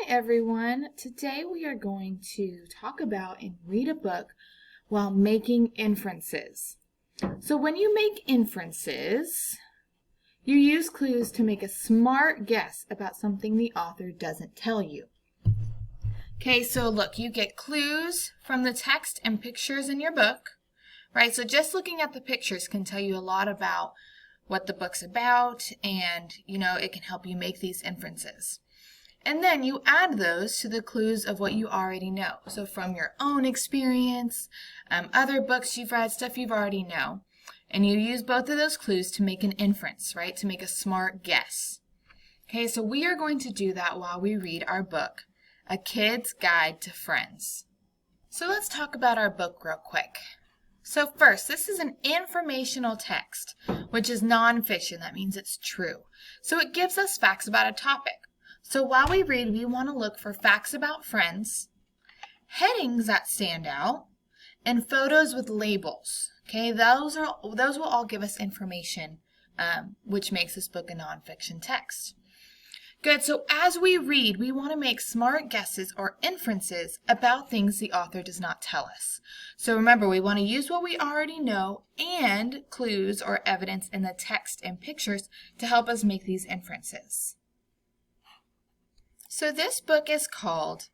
everyone. Today we are going to talk about and read a book while making inferences. So when you make inferences, you use clues to make a smart guess about something the author doesn't tell you. Okay, so look, you get clues from the text and pictures in your book, right? So just looking at the pictures can tell you a lot about what the book's about, and it can help you make these inferences. And then you add those to the clues of what you already know. So from your own experience, other books you've read, stuff you've already know. And you use both of those clues to make an inference, right? To make a smart guess. Okay, so we are going to do that while we read our book, A Kid's Guide to Friends. So let's talk about our book real quick. So first, this is an informational text, which is nonfiction. That means it's true. So it gives us facts about a topic. So while we read, we want to look for facts about friends, headings that stand out, and photos with labels. Okay, those will all give us information, which makes this book a nonfiction text. Good, so as we read, we want to make smart guesses or inferences about things the author does not tell us. So remember, we want to use what we already know and clues or evidence in the text and pictures to help us make these inferences. So this book is called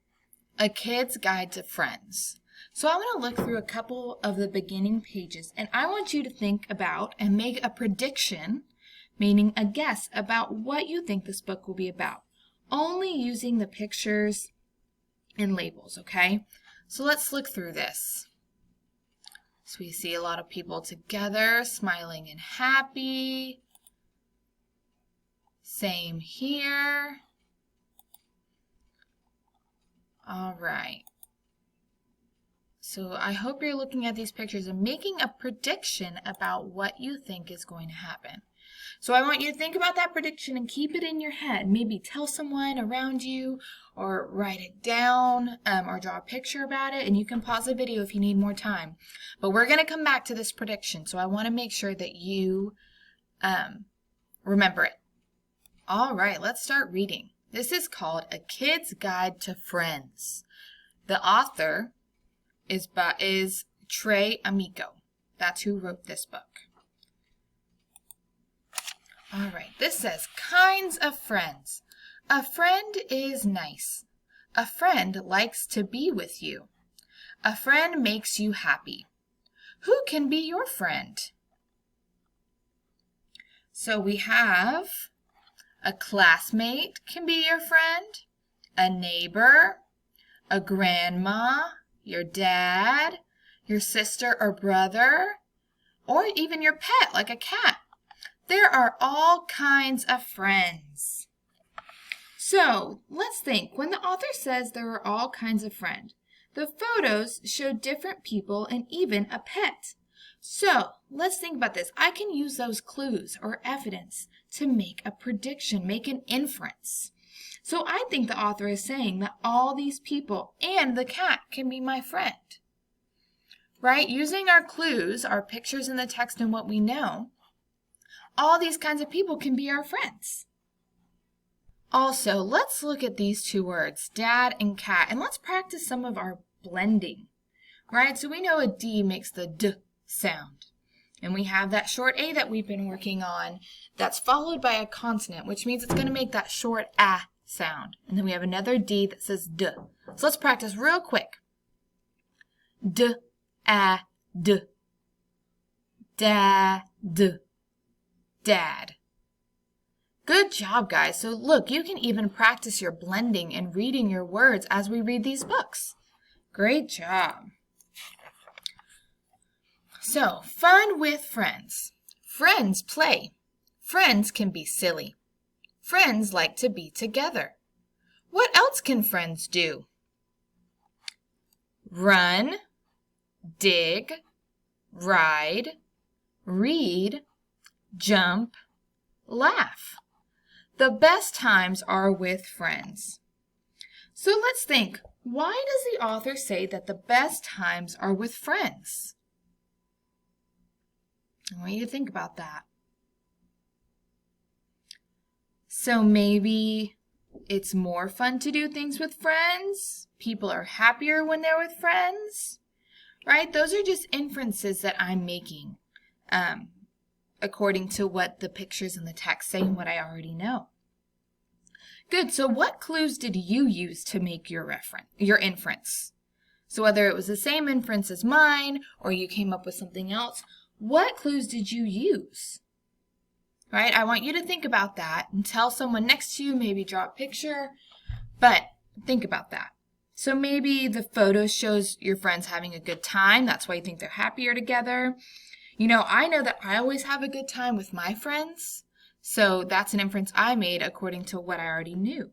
A Kid's Guide to Friends. So I'm going to look through a couple of the beginning pages, and I want you to think about and make a prediction, meaning a guess about what you think this book will be about, only using the pictures and labels, okay? So let's look through this. So we see a lot of people together, smiling and happy. Same here. All right. So I hope you're looking at these pictures and making a prediction about what you think is going to happen. So I want you to think about that prediction and keep it in your head. Maybe tell someone around you or write it down or draw a picture about it, and you can pause the video if you need more time. But we're going to come back to this prediction, so I want to make sure that you remember it. All right, let's start reading. This is called A Kid's Guide to Friends. The author is Trey Amico. That's who wrote this book. All right, this says, kinds of friends. A friend is nice. A friend likes to be with you. A friend makes you happy. Who can be your friend? So we have a classmate can be your friend, a neighbor, a grandma, your dad, your sister or brother, or even your pet like a cat. There are all kinds of friends. So let's think. When the author says there are all kinds of friends, the photos show different people and even a pet. So let's think about this. I can use those clues or evidence to make a prediction, make an inference. So I think the author is saying that all these people and the cat can be my friend. Right? Using our clues, our pictures in the text and what we know, all these kinds of people can be our friends. Also, let's look at these two words, dad and cat, and let's practice some of our blending. Right? So we know a D makes the D sound. And we have that short A that we've been working on that's followed by a consonant, which means it's going to make that short A sound. And then we have another D that says D. So let's practice real quick. D, A, D. Dad. Dad. Good job, guys. So look, you can even practice your blending and reading your words as we read these books. Great job. So, fun with friends. Friends play. Friends can be silly. Friends like to be together. What else can friends do? Run, dig, ride, read, jump, laugh. The best times are with friends. So let's think, why does the author say that the best times are with friends? I want you to think about that. So maybe It's more fun to do things with friends. People are happier when they're with friends, right? Those are just inferences that I'm making according to what the pictures in the text say and what I already know. Good. So what clues did you use to make your inference? So whether it was the same inference as mine or you came up with something else, what clues did you use? Right? I want you to think about that and tell someone next to you, maybe draw a picture, but think about that. So maybe the photo shows your friends having a good time. That's why you think they're happier together. You know, I know that I always have a good time with my friends. So that's an inference I made according to what I already knew.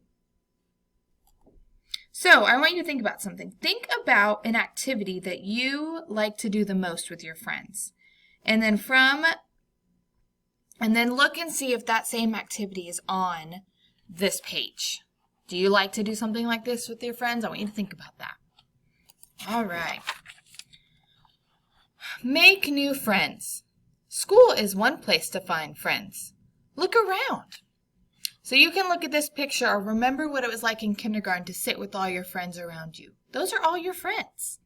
So I want you to think about something. Think about an activity that you like to do the most with your friends. And then look and see if that same activity is on this page. Do you like to do something like this with your friends? I want you to think about that. All right. Make new friends. School is one place to find friends. Look around. So you can look at this picture or remember what it was like in kindergarten to sit with all your friends around you. Those are all your friends.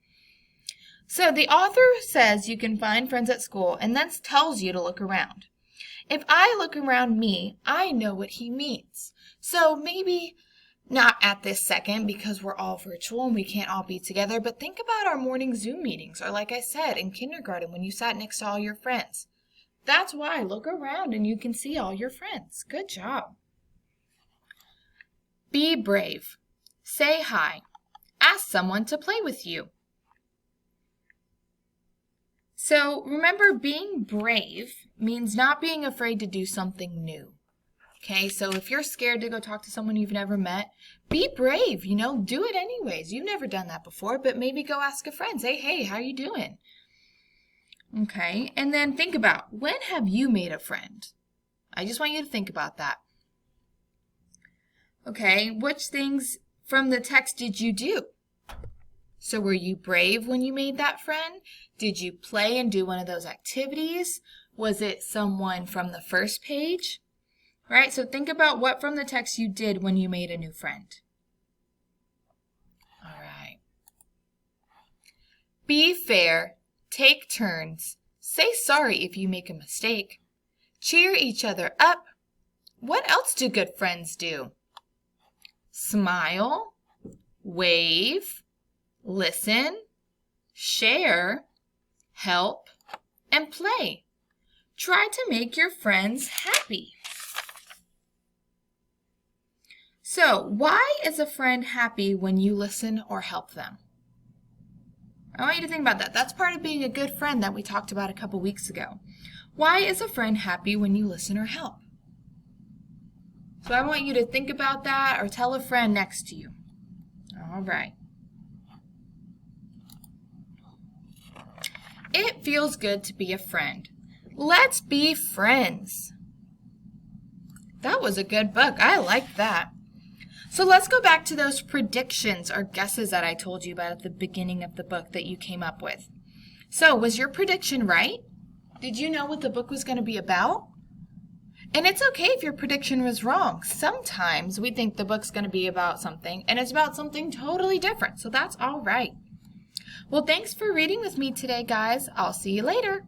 So the author says you can find friends at school and then tells you to look around. If I look around me, I know what he means. So maybe not at this second because we're all virtual and we can't all be together, but think about our morning Zoom meetings or like I said, in kindergarten when you sat next to all your friends. That's why. Look around and you can see all your friends. Good job. Be brave. Say hi. Ask someone to play with you. So remember, being brave means not being afraid to do something new. Okay, so if you're scared to go talk to someone you've never met, be brave, do it anyways. You've never done that before, but maybe go ask a friend. Say, hey, how you doing? Okay, and then think about, when have you made a friend? I just want you to think about that. Okay, which things from the text did you do? So were you brave when you made that friend? Did you play and do one of those activities? Was it someone from the first page? Right, so think about what from the text you did when you made a new friend. All right. Be fair. Take turns. Say sorry if you make a mistake. Cheer each other up. What else do good friends do? Smile, wave, listen, share, help, and play. Try to make your friends happy. So, why is a friend happy when you listen or help them? I want you to think about that. That's part of being a good friend that we talked about a couple weeks ago. Why is a friend happy when you listen or help? So I want you to think about that or tell a friend next to you. All right. It feels good to be a friend. Let's be friends. That was a good book. I liked that. So let's go back to those predictions or guesses that I told you about at the beginning of the book that you came up with. So was your prediction right? Did you know what the book was going to be about? And it's okay if your prediction was wrong. Sometimes we think the book's going to be about something and it's about something totally different. So that's all right. Well, thanks for reading with me today, guys. I'll see you later.